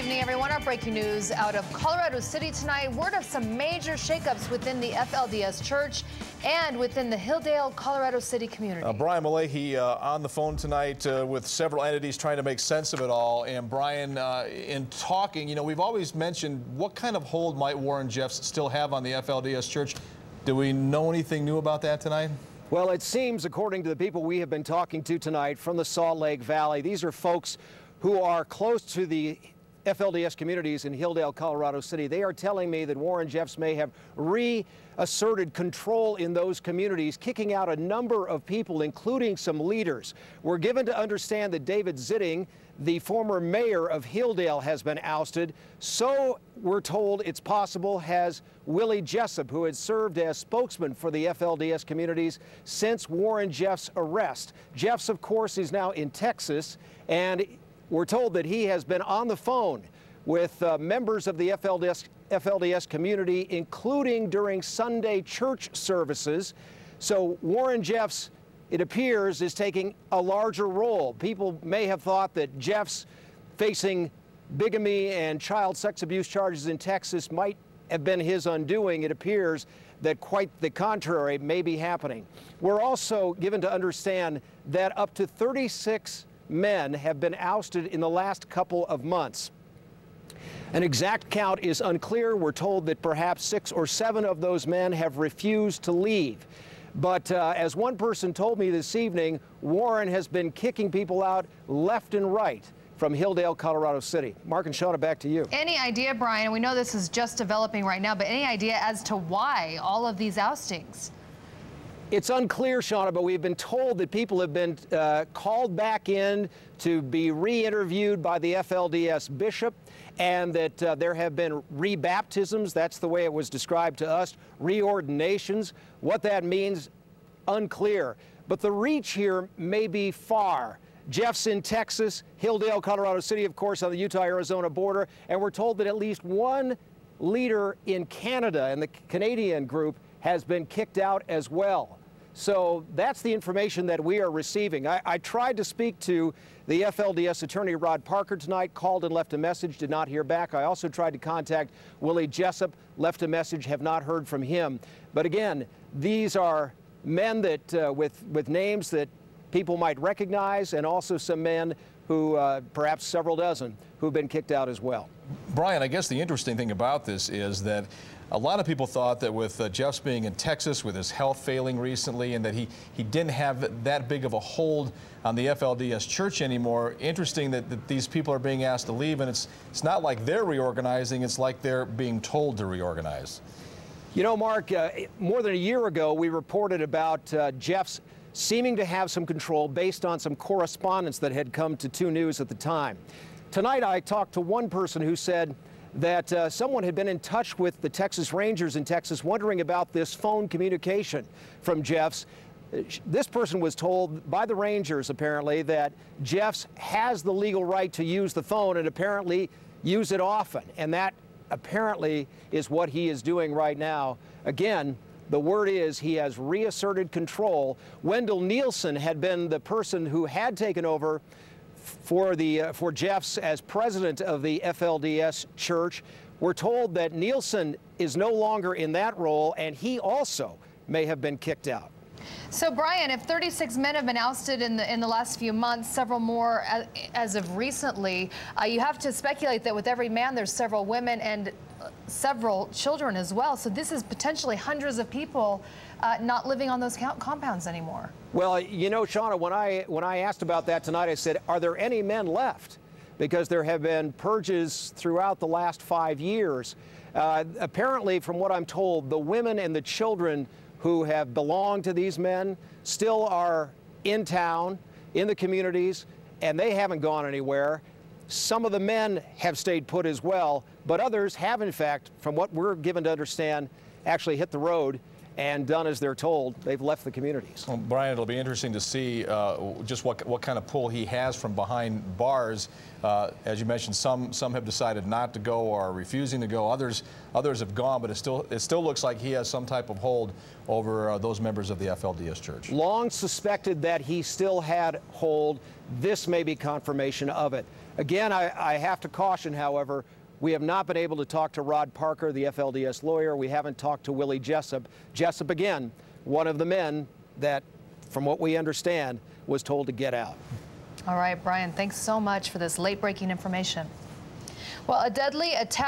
evening, everyone. Our breaking news out of Colorado City tonight. Word of some major shakeups within the FLDS Church and within the Hilldale, Colorado City community. Brian Malahy on the phone tonight with several entities trying to make sense of it all. And Brian, in talking, you know, we've always mentioned what kind of hold might Warren Jeffs still have on the FLDS Church. Do we know anything new about that tonight? Well, it seems, according to the people we have been talking to tonight from the Salt Lake Valley, these are folks who are close to the FLDS communities in Hilldale, Colorado City. They are telling me that Warren Jeffs may have reasserted control in those communities, kicking out a number of people, including some leaders. We're given to understand that David Zitting, the former mayor of Hilldale, has been ousted. So we're told it's possible has Willie Jessup, who had served as spokesman for the FLDS communities since Warren Jeffs' arrest. Jeffs, of course, is now in Texas, and we're told that he has been on the phone with members of the FLDS community, including during Sunday church services. So Warren Jeffs, it appears, is taking a larger role. People may have thought that Jeffs facing bigamy and child sex abuse charges in Texas might have been his undoing. It appears that quite the contrary may be happening. We're also given to understand that up to 36 men have been ousted in the last couple of months. An exact count is unclear. We're told that perhaps 6 or 7 of those men have refused to leave. But as one person told me this evening, Warren has been kicking people out left and right from Hilldale, Colorado City. Mark and Shauna, back to you. Any idea, Brian, we know this is just developing right now, but any idea as to why all of these oustings? It's unclear, Shauna, but we've been told that people have been called back in to be re-interviewed by the FLDS bishop, and that there have been rebaptisms. That's the way it was described to us. Reordinations. What that means, unclear. But the reach here may be far. Jeffs in Texas, Hilldale, Colorado City, of course, on the Utah-Arizona border, and we're told that at least one leader in Canada, in the Canadian group, has been kicked out as well. So that's the information that we are receiving. I tried to speak to the FLDS attorney Rod Parker tonight, called and left a message, did not hear back. I also tried to contact Willie Jessup, left a message, have not heard from him. But again, these are men that with names that people might recognize, and also some men who, perhaps several dozen, who've been kicked out as well. Brian, I guess the interesting thing about this is that a lot of people thought that with Jeffs being in Texas with his health failing recently, and that he didn't have that big of a hold on the FLDS Church anymore. Interesting that these people are being asked to leave, and it's not like they're reorganizing, it's like they're being told to reorganize. You know, Mark, more than a year ago, we reported about Jeffs seeming to have some control based on some correspondence that had come to 2 News at the time. Tonight, I talked to one person who said that someone had been in touch with the Texas Rangers in Texas wondering about this phone communication from Jeffs. This person was told by the Rangers, apparently, that Jeffs has the legal right to use the phone and apparently use it often. And that apparently is what he is doing right now. Again, the word is he has reasserted control. Wendell Nielsen had been the person who had taken over for Jeffs as president of the FLDS Church. We're told that Nielsen is no longer in that role, and he also may have been kicked out. So, Brian, if 36 men have been ousted in the last few months, several more as of recently, you have to speculate that with every man there's several women and several children as well. So this is potentially hundreds of people not living on those compounds anymore. Well, you know, Shauna, when I asked about that tonight, I said, are there any men left? Because there have been purges throughout the last 5 years. Apparently, from what I'm told, the women and the children who have belonged to these men still are in town, in the communities, and they haven't gone anywhere. Some of the men have stayed put as well, but others have, in fact, from what we're given to understand, actually hit the road and done as they're told, they've left the communities. Well, Brian, it'll be interesting to see just what kind of pull he has from behind bars. As you mentioned, some have decided not to go or are refusing to go. Others have gone, but it still looks like he has some type of hold over those members of the FLDS Church. Long suspected that he still had hold. This may be confirmation of it. Again, I have to caution, however, we have not been able to talk to Rod Parker, the FLDS lawyer. We haven't talked to Willie Jessup. Jessup, again, one of the men that, from what we understand, was told to get out. All right, Brian, thanks so much for this late-breaking information. Well, a deadly attack